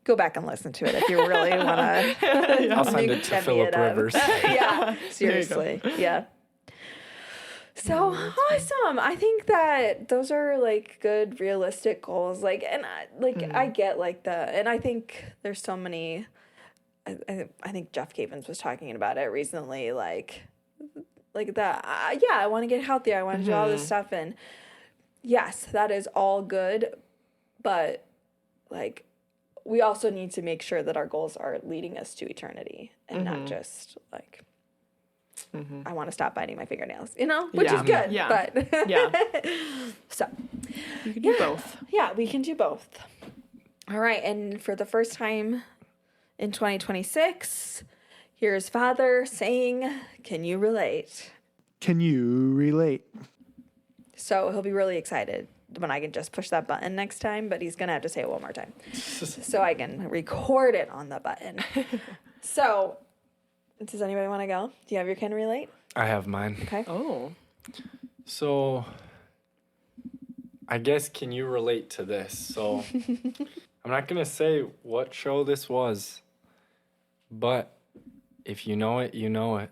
[SPEAKER 1] go back and listen to it if you really want to.
[SPEAKER 2] I'll send it to Philip Rivers.
[SPEAKER 1] Yeah, seriously. Yeah. So awesome. I think that those are like good realistic goals. Like, and I get like and I think there's so many, I think Jeff Cavins was talking about it recently. Like that. I want to get healthier. I want to do all this stuff. And yes, that is all good. But like, we also need to make sure that our goals are leading us to eternity and not just like, I want to stop biting my fingernails, which is good.
[SPEAKER 3] Yeah.
[SPEAKER 1] But
[SPEAKER 3] Yeah.
[SPEAKER 1] so
[SPEAKER 3] You can do both.
[SPEAKER 1] yeah, we can do both. All right. And for the first time in 2026. Here's Father saying, "Can you relate?"
[SPEAKER 4] Can you relate?
[SPEAKER 1] So he'll be really excited when I can just push that button next time, but he's going to have to say it one more time so I can record it on the button. So, does anybody want to go? Do you have your Can Relate?
[SPEAKER 2] I have mine.
[SPEAKER 1] Okay.
[SPEAKER 3] Oh.
[SPEAKER 2] So, I guess, can you relate to this? So, I'm not going to say what show this was, but if you know it, you know it.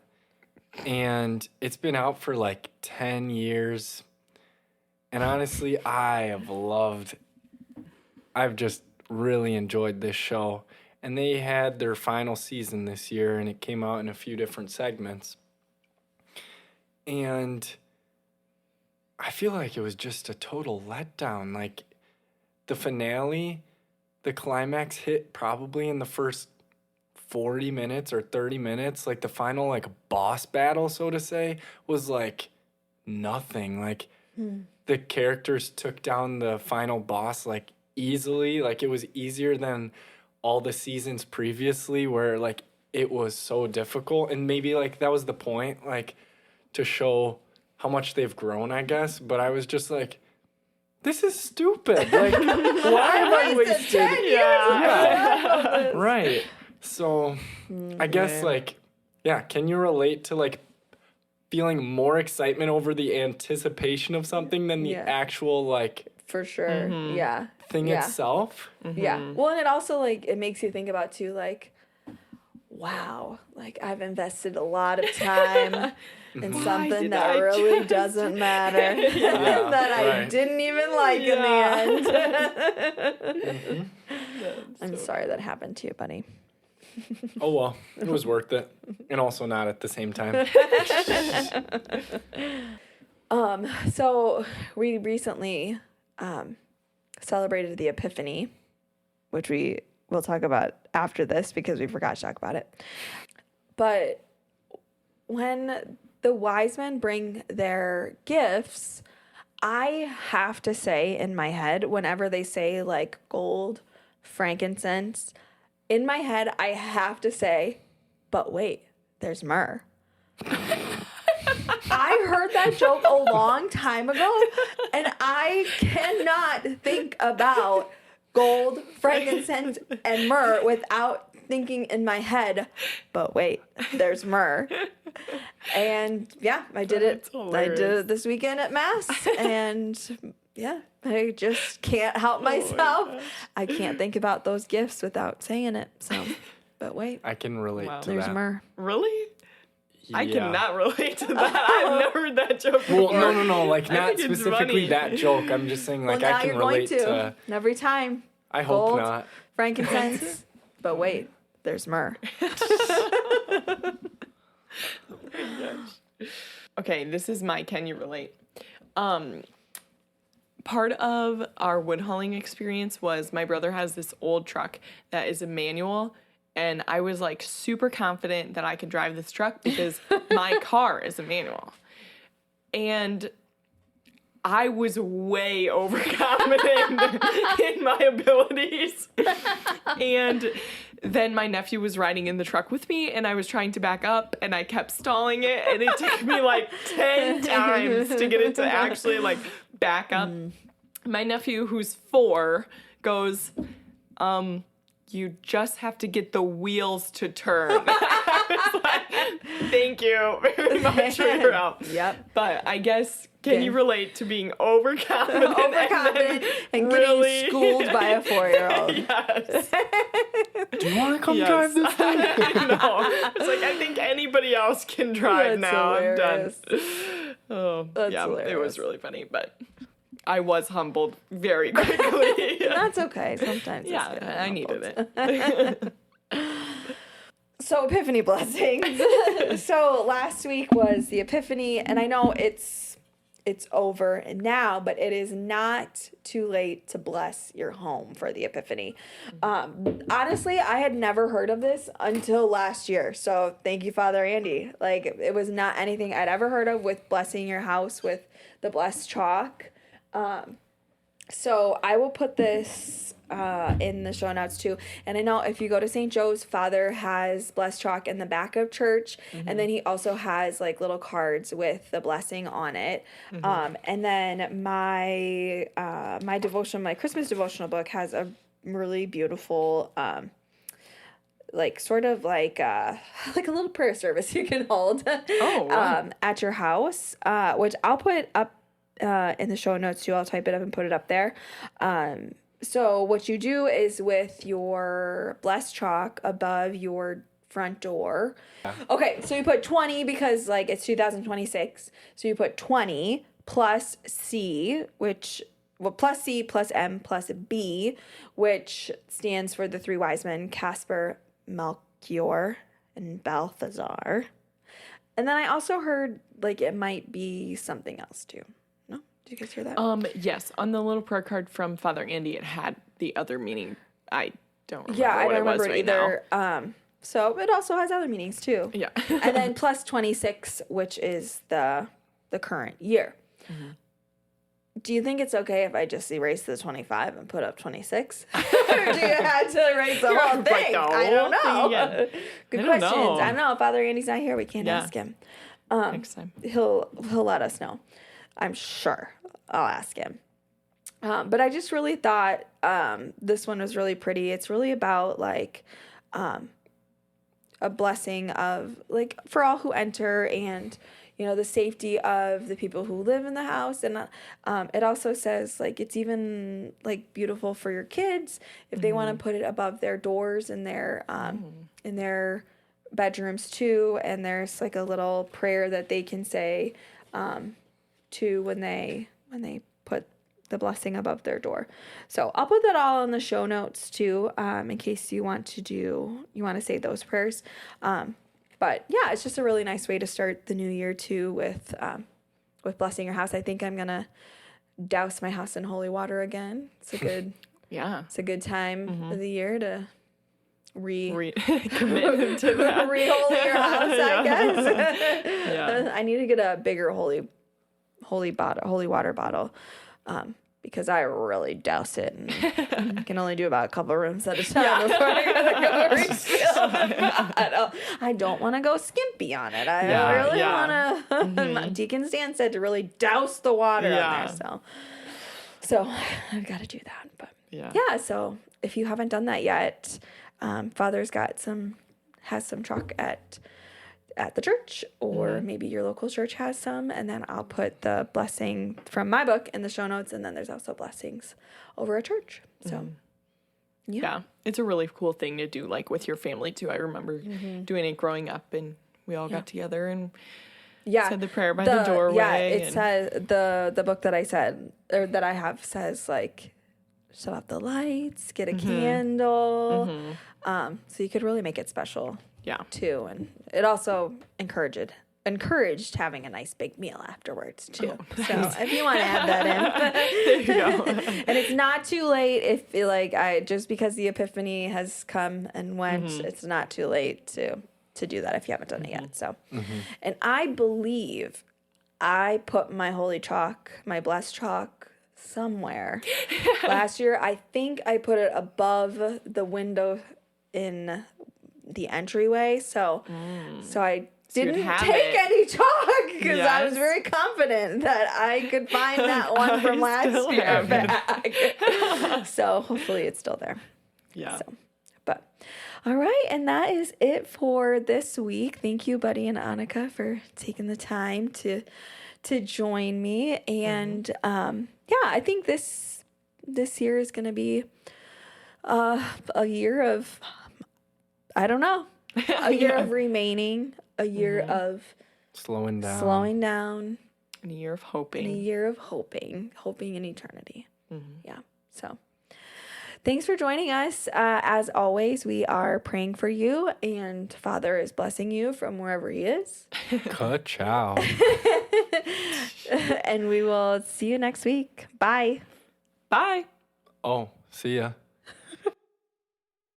[SPEAKER 2] And it's been out for like 10 years. And honestly, I've just really enjoyed this show. And they had their final season this year, and it came out in a few different segments. And I feel like it was just a total letdown. Like, the finale, the climax hit probably in the first 40 minutes or 30 minutes. Like, the final, like, boss battle, so to say, was, like, nothing. Like, the characters took down the final boss, like, easily. Like, it was easier than all the seasons previously where, like, it was so difficult. And maybe, like, that was the point, like, to show how much they've grown, I guess. But I was just like, this is stupid. Like, why have I wasted? Yeah. Right. So, I guess, like, yeah, can you relate to, like, feeling more excitement over the anticipation of something than the actual, like,
[SPEAKER 1] For sure. Yeah.
[SPEAKER 2] thing itself?
[SPEAKER 1] Yeah. Well, and it also, like, it makes you think about, too, like, wow, like, I've invested a lot of time in something that really doesn't matter and that I didn't even like in the end. I'm sorry that happened to you, buddy.
[SPEAKER 2] Oh, well, it was worth it. And also not at the same time.
[SPEAKER 1] So we recently celebrated the Epiphany, which we will talk about after this because we forgot to talk about it. But when the wise men bring their gifts, I have to say in my head, whenever they say like gold, frankincense, in my head, I have to say, but wait, there's myrrh. I heard that joke a long time ago, and I cannot think about gold, frankincense, and myrrh without thinking in my head, but wait, there's myrrh. And yeah, I did it. I did it this weekend at Mass, and yeah, I just can't help myself. I can't think about those gifts without saying it. So, but wait,
[SPEAKER 2] I can relate to
[SPEAKER 1] there's
[SPEAKER 2] that.
[SPEAKER 1] myrrh.
[SPEAKER 3] Really?
[SPEAKER 2] Yeah.
[SPEAKER 3] I cannot relate to that. I've never heard that joke before.
[SPEAKER 2] Well, no. Like,
[SPEAKER 3] I
[SPEAKER 2] not
[SPEAKER 3] think it's
[SPEAKER 2] specifically
[SPEAKER 3] funny.
[SPEAKER 2] that joke. I'm just saying, like,
[SPEAKER 1] Well, now
[SPEAKER 2] I can
[SPEAKER 1] you're
[SPEAKER 2] relate
[SPEAKER 1] going
[SPEAKER 2] to...
[SPEAKER 1] every time.
[SPEAKER 2] I hope
[SPEAKER 1] Gold,
[SPEAKER 2] not.
[SPEAKER 1] Frankincense, but wait, there's myrrh.
[SPEAKER 3] Okay, this is my Can You Relate? Part of our wood hauling experience was my brother has this old truck that is a manual, and I was like super confident that I could drive this truck because my car is a manual. And I was way overconfident in my abilities. And then my nephew was riding in the truck with me, and I was trying to back up, and I kept stalling it, and it took me like 10 times to get it to actually like back up. My nephew, who's 4, goes, you just have to get the wheels to turn. I was like, thank you very much for your help.
[SPEAKER 1] Yep.
[SPEAKER 3] But I guess, can you relate to being overconfident,
[SPEAKER 1] and
[SPEAKER 3] really
[SPEAKER 1] getting schooled by a 4-year-old?
[SPEAKER 3] Yes.
[SPEAKER 2] Do you want to come drive this thing?
[SPEAKER 3] I know. It's like, I think anybody else can drive
[SPEAKER 1] That's
[SPEAKER 3] now.
[SPEAKER 1] hilarious.
[SPEAKER 3] I'm done. Oh,
[SPEAKER 1] That's
[SPEAKER 3] yeah,
[SPEAKER 1] hilarious.
[SPEAKER 3] it was really funny, but I was humbled very quickly.
[SPEAKER 1] That's okay. Sometimes.
[SPEAKER 3] Yeah,
[SPEAKER 1] it's good.
[SPEAKER 3] I needed it.
[SPEAKER 1] So Epiphany blessings. So last week was the Epiphany, and I know it's over now, but it is not too late to bless your home for the Epiphany. Honestly, I had never heard of this until last year. So thank you, Father Andy. Like, it was not anything I'd ever heard of with blessing your house with the blessed chalk. So I will put this in the show notes too. And I know if you go to St. Joe's, Father has blessed chalk in the back of church, and then he also has like little cards with the blessing on it. And then my my Christmas devotional book has a really beautiful like sort of like like a little prayer service you can hold at your house, which I'll put up in the show notes too. I'll type it up and put it up there. So what you do is with your blessed chalk above your front door. Okay, so you put 20 because like it's 2026. So you put 20 plus C, which plus C plus M plus B, which stands for the three wise men, Casper, Melchior, and Balthazar. And then I also heard like it might be something else too. No? Did you guys hear that?
[SPEAKER 3] Yes. On the little prayer card from Father Andy, it had the other meaning. I don't remember
[SPEAKER 1] I
[SPEAKER 3] what
[SPEAKER 1] don't
[SPEAKER 3] it was
[SPEAKER 1] remember it
[SPEAKER 3] right
[SPEAKER 1] either.
[SPEAKER 3] now.
[SPEAKER 1] So it also has other meanings too.
[SPEAKER 3] Yeah.
[SPEAKER 1] And then plus 26, which is the current year. Do you think it's okay if I just erase the 25 and put up 26? Or do you have to erase the whole
[SPEAKER 3] Like
[SPEAKER 1] thing?
[SPEAKER 3] the
[SPEAKER 1] I don't
[SPEAKER 3] whole thing
[SPEAKER 1] know.
[SPEAKER 3] again.
[SPEAKER 1] Good
[SPEAKER 3] I don't
[SPEAKER 1] questions.
[SPEAKER 3] know.
[SPEAKER 1] I don't know. If Father Andy's not here, we can't ask him.
[SPEAKER 3] Next time.
[SPEAKER 1] He'll let us know. I'm sure. I'll ask him. But I just really thought this one was really pretty. It's really about like a blessing of like for all who enter, and you know the safety of the people who live in the house. And it also says like it's even like beautiful for your kids if they want to put it above their doors in their bedrooms too. And there's like a little prayer that they can say to when they put the blessing above their door. So I'll put that all in the show notes too, in case you want to say those prayers. But yeah, it's just a really nice way to start the new year too with blessing your house. I think I'm gonna douse my house in holy water again. It's a good it's a good time of the year to
[SPEAKER 3] commit to that.
[SPEAKER 1] re-holy your house, I guess. I need to get a bigger holy water bottle. Because I really douse it and I can only do about a couple rooms at a time before I gotta go refill. I don't want to go skimpy on it. I really want to. Deacon Stan said to really douse the water in there. So I've got to do that. But so if you haven't done that yet, Father's has some chalk at the church, or maybe your local church has some, and then I'll put the blessing from my book in the show notes, and then there's also blessings over a church. So
[SPEAKER 3] yeah, it's a really cool thing to do like with your family too. I remember doing it growing up, and we all got together and said the prayer by the doorway.
[SPEAKER 1] It says the book that I said or that I have says like shut off the lights, get a candle, so you could really make it special. Too, and it also encouraged having a nice big meal afterwards too. So if you want to add that in,
[SPEAKER 3] there you go.
[SPEAKER 1] And it's not too late if just because the Epiphany has come and went, it's not too late to do that if you haven't done it yet. So, and I believe I put my holy chalk, my blessed chalk, somewhere last year. I think I put it above the window in the entryway, so I didn't take any chalk because I was very confident that I could find that one from last year back. So hopefully it's still there. But all right, and that is it for this week. Thank you, Buddy and Anika, for taking the time to join me. And I think this year is going to be a year of, I don't know, a year of remaining, a year of
[SPEAKER 2] slowing down,
[SPEAKER 3] and a year of hoping.
[SPEAKER 1] And a year of hoping in eternity. Yeah. So thanks for joining us. As always, we are praying for you, and Father is blessing you from wherever he is.
[SPEAKER 2] Ka-chow.
[SPEAKER 1] And we will see you next week. Bye.
[SPEAKER 3] Bye.
[SPEAKER 2] Oh, see ya.